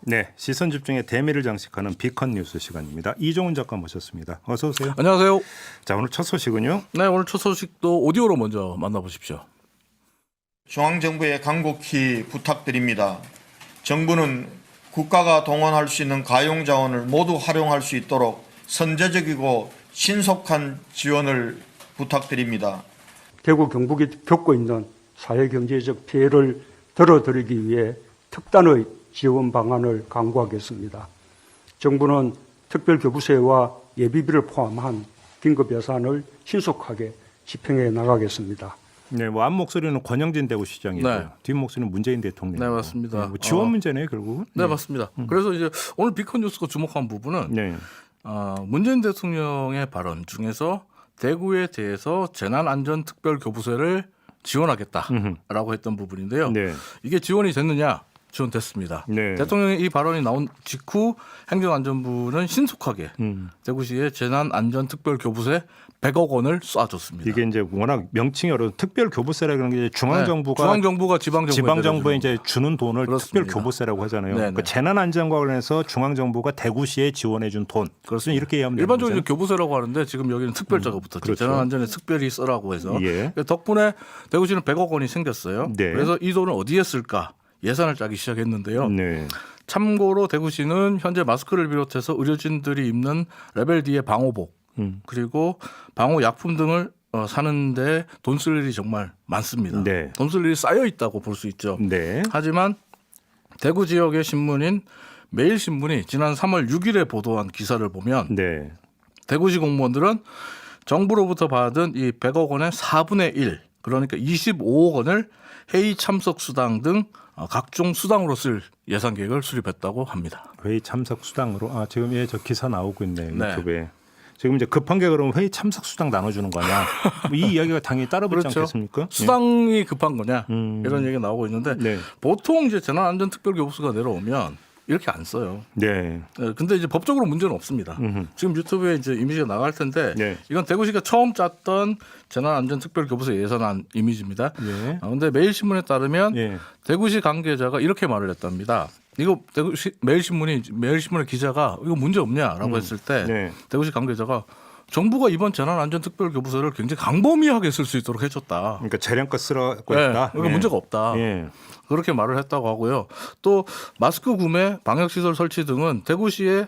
네, 시선 집중의 대미를 장식하는 비컨 뉴스 시간입니다. 이종훈 작가 모셨습니다. 어서 오세요. 안녕하세요. 자, 오늘 첫 소식은요. 네, 오늘 첫 소식도 오디오로 먼저 만나보십시오. 중앙정부에 간곡히 부탁드립니다. 정부는 국가가 동원할 수 있는 가용자원을 모두 활용할 수 있도록 선제적이고 신속한 지원을 부탁드립니다. 대구 경북이 겪고 있는 사회경제적 피해를 덜어드리기 위해 특단의 지원 방안을 강구하겠습니다. 정부는 특별교부세와 예비비를 포함한 긴급 예산을 신속하게 집행해 나가겠습니다. 네, 뭐 앞 목소리는 권영진 대구시장이고 네. 뒷 목소리는 문재인 대통령. 네, 맞습니다. 뭐 지원 문제네요, 결국은. 네, 맞습니다. 그래서 이제 오늘 비컨 뉴스가 주목한 부분은 네. 문재인 대통령의 발언 중에서 대구에 대해서 재난안전특별교부세를 지원하겠다라고 했던 부분인데요. 네. 이게 지원이 됐느냐? 지원됐습니다. 네. 대통령의 이 발언이 나온 직후 행정안전부는 신속하게 대구시에 재난안전특별교부세 100억 원을 쏴줬습니다. 이게 이제 워낙 명칭이 어려운 특별교부세라는 게 중앙정부가 중앙정부가 지방정부에 이제 주는 돈을 그렇습니다. 특별교부세라고 하잖아요. 네네. 그러니까 재난안전과 관련해서 중앙정부가 대구시에 지원해준 돈. 그렇습니다. 이렇게 이해하면 되는 일반적으로 거죠? 이제 교부세라고 하는데 지금 여기는 특별자가 붙었죠. 그렇죠. 재난안전에 특별히 써라고 해서 예. 덕분에 대구시는 100억 원이 생겼어요. 네. 그래서 이 돈을 어디에 쓸까 예산을 짜기 시작했는데요. 네. 참고로 대구시는 현재 마스크를 비롯해서 의료진들이 입는 레벨 D의 방호복 그리고 방호 약품 등을 사는데 돈 쓸 일이 정말 많습니다. 네. 돈 쓸 일이 쌓여 있다고 볼 수 있죠. 네. 하지만 대구 지역의 신문인 매일신문이 지난 3월 6일에 보도한 기사를 보면 네. 대구시 공무원들은 정부로부터 받은 이 100억 원의 4분의 1 그러니까 25억 원을 회의 참석 수당 등 각종 수당으로 쓸 예산 계획을 수립했다고 합니다. 회의 참석 수당으로 지금 저 기사 나오고 있네요. 네. 유튜브에. 지금 이제 급한 게 그러면 회의 참석 수당 나눠주는 거냐? 뭐이 이야기가 당연히 따라붙지 그렇죠. 않겠습니까? 수당이 급한 거냐 이런 얘기가 나오고 있는데 네. 보통 이제 재난안전특별교부세가 내려오면 이렇게 안 써요. 네. 근데 이제 법적으로 문제는 없습니다. 지금 유튜브에 이제 이미지가 나갈 텐데 네. 이건 대구시가 처음 짰던 재난안전특별교부세 예산안 이미지입니다. 예. 그런데 매일신문에 따르면 예. 대구시 관계자가 이렇게 말을 했답니다. 이거 대구시 매일신문의 기자가 이거 문제 없냐라고 했을 때 네. 대구시 관계자가 정부가 이번 재난안전특별교부세를 굉장히 광범위하게 쓸 수 있도록 해줬다. 그러니까 재량껏 쓰라고 네, 했다. 이거 문제가 없다. 예. 그렇게 말을 했다고 하고요. 또 마스크 구매, 방역시설 설치 등은 대구시의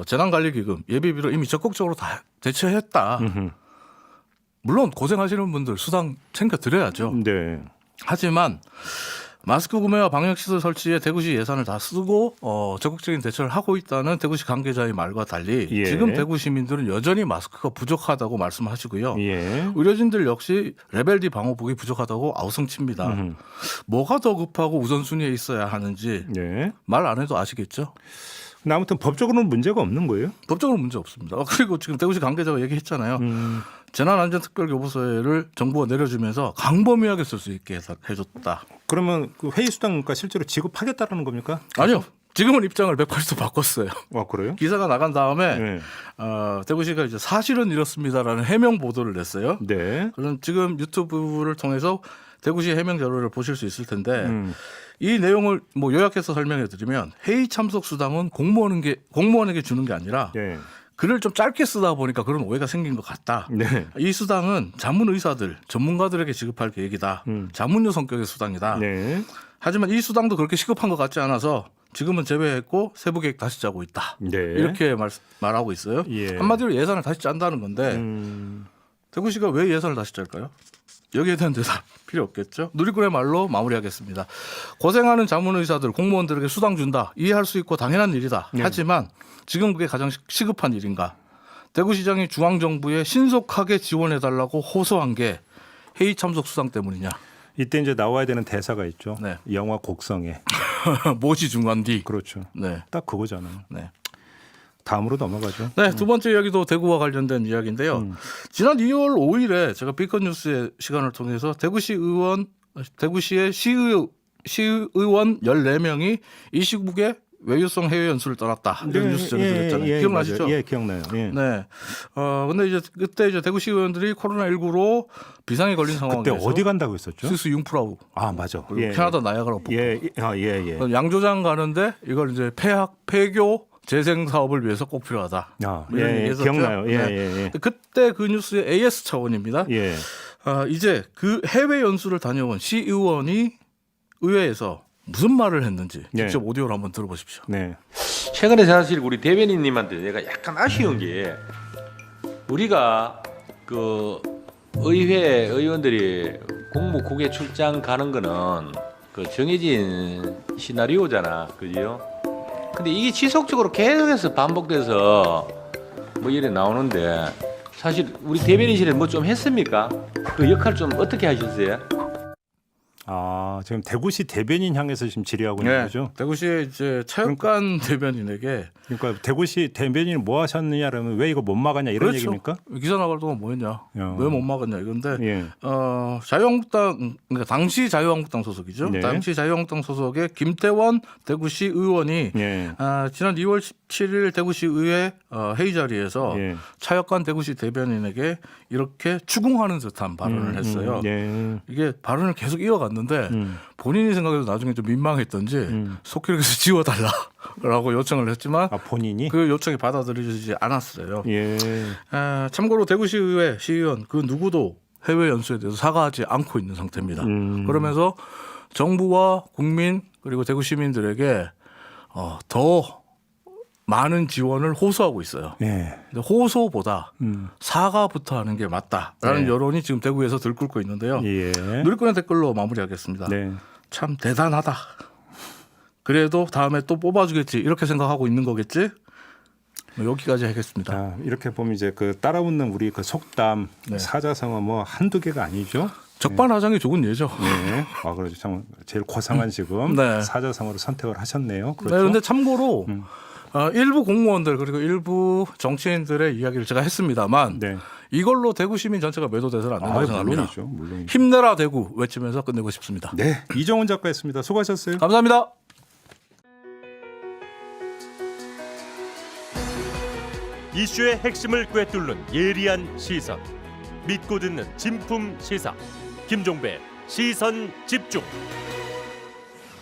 재난관리기금 예비비로 이미 적극적으로 다 대처했다. 물론 고생하시는 분들 수당 챙겨드려야죠. 네. 하지만 마스크 구매와 방역시설 설치에 대구시 예산을 다 쓰고 적극적인 대처를 하고 있다는 대구시 관계자의 말과 달리 예. 지금 대구 시민들은 여전히 마스크가 부족하다고 말씀하시고요. 예. 의료진들 역시 레벨 D 방호복이 부족하다고 아우성칩니다. 뭐가 더 급하고 우선순위에 있어야 하는지 네. 말 안 해도 아시겠죠? 근데 아무튼 법적으로는 문제가 없는 거예요? 법적으로 문제 없습니다. 그리고 지금 대구시 관계자가 얘기했잖아요. 재난안전특별교부세를 정부가 내려주면서 광범위하게 쓸 수 있게 해줬다. 그러면 그 회의 수당과 실제로 지급하겠다라는 겁니까? 아니요. 지금은 입장을 180도 바꿨어요. 그래요? 기사가 나간 다음에 네. 대구시가 이제 사실은 이렇습니다라는 해명 보도를 냈어요. 네. 그럼 지금 유튜브를 통해서 대구시 해명 자료를 보실 수 있을 텐데 이 내용을 뭐 요약해서 설명해 드리면 회의 참석 수당은 공무원에게 주는 게 아니라 네. 글을 좀 짧게 쓰다 보니까 그런 오해가 생긴 것 같다. 네. 이 수당은 자문 의사들, 전문가들에게 지급할 계획이다. 자문료 성격의 수당이다. 네. 하지만 이 수당도 그렇게 시급한 것 같지 않아서 지금은 제외했고 세부 계획 다시 짜고 있다. 네. 이렇게 말하고 있어요. 예. 한마디로 예산을 다시 짠다는 건데 대구시가 왜 예산을 다시 짤까요? 여기에 대한 대답 필요 없겠죠. 누리꾼의 말로 마무리하겠습니다. 고생하는 자문의사들, 공무원들에게 수당 준다. 이해할 수 있고 당연한 일이다. 네. 하지만 지금 그게 가장 시급한 일인가. 대구시장이 중앙정부에 신속하게 지원해달라고 호소한 게 회의 참석 수당 때문이냐. 이때 이제 나와야 되는 대사가 있죠. 네. 영화 곡성에. 모지 중환디. 그렇죠. 네. 딱 그거잖아요. 네. 다음으로 넘어가죠. 네, 두 번째 이야기도 대구와 관련된 이야기인데요. 지난 2월 5일에 제가 비컨 뉴스의 시간을 통해서 대구시의 시의원 14명이 이 시국에 외유성 해외 연수를 떠났다. 이런 뉴스 전해드렸잖아요. 기억나시죠? 맞아요. 예, 기억나요. 예. 네. 근데 이제 그때 이제 대구시 의원들이 코로나19로 비상에 걸린 상황에서 그때 어디 간다고 했었죠? 스위스 융프라우 아, 맞아. 그리고 예. 캐나다 나야가라 폭포. 예, 예. 양조장 가는데 이걸 이제 폐교 재생 사업을 위해서 꼭 필요하다. 아, 이런 예, 얘기했었죠? 기억나요. 예, 네. 예. 그때 그 뉴스의 AS 차원입니다. 예. 이제 그 해외 연수를 다녀온 시의원이 의회에서 무슨 말을 했는지 네. 직접 오디오를 한번 들어보십시오. 네. 최근에 사실 우리 대변인님한테 내가 약간 아쉬운 게 우리가 그 의회 의원들이 국무국에 출장 가는 거는 그 정해진 시나리오잖아, 그지요? 근데 이게 지속적으로 계속해서 반복돼서 뭐 이래 나오는데 사실 우리 대변인실에 뭐 좀 했습니까? 그 역할 좀 어떻게 하셨어요? 아, 지금 대구시 대변인 향해서 지금 질의하고 있는 거죠? 대구시의 이제 차육관 대변인에게 그러니까 대구시 대변인 뭐 하셨느냐라면 왜 이거 못 막았냐 이런 그렇죠. 얘기입니까? 기사 나갈 동안 뭐 했냐? 왜 못 막았냐 이건데 예. 자유한국당 그러니까 당시 자유한국당 소속이죠. 네. 당시 자유한국당 소속의 김태원 대구시 의원이 예. 지난 2월 17일 대구시 의회 회의 자리에서 예. 차혁관 대구시 대변인에게 이렇게 추궁하는 듯한 발언을 했어요. 예. 이게 발언을 계속 이어갔는데 본인이 생각해도 나중에 좀 민망했던지 속기록에서 지워달라라고 요청을 했지만 아, 본인이? 그 요청이 받아들여지지 않았어요. 예. 참고로 대구시 의회 시의원 그 누구도 해외 연수에 대해서 사과하지 않고 있는 상태입니다. 그러면서 정부와 국민 그리고 대구 시민들에게 더 많은 지원을 호소하고 있어요. 예. 근데 호소보다 사과부터 하는 게 맞다라는 네. 여론이 지금 대구에서 들끓고 있는데요. 예. 누리꾼의 댓글로 마무리하겠습니다. 네. 참 대단하다. 그래도 다음에 또 뽑아주겠지 이렇게 생각하고 있는 거겠지. 여기까지 하겠습니다. 아, 이렇게 보면 이제 그 따라붙는 우리 그 속담, 네. 사자성어 뭐 한두 개가 아니죠. 적반하장이 좋은 예죠. 네. 아, 그렇죠. 참 제일 고상한 지금 네. 사자성어로 선택을 하셨네요. 네, 그렇죠. 그런데 참고로 일부 공무원들 그리고 일부 정치인들의 이야기를 제가 했습니다만 네. 이걸로 대구 시민 전체가 매도돼서는 안 된다고 생각합니다. 물론이죠. 물론이죠. 힘내라 대구 외치면서 끝내고 싶습니다. 네. 이정훈 작가였습니다. 수고하셨어요. 감사합니다. 이슈의 핵심을 꿰뚫는 예리한 시선, 믿고 듣는 진품 시사 김종배 시선 집중.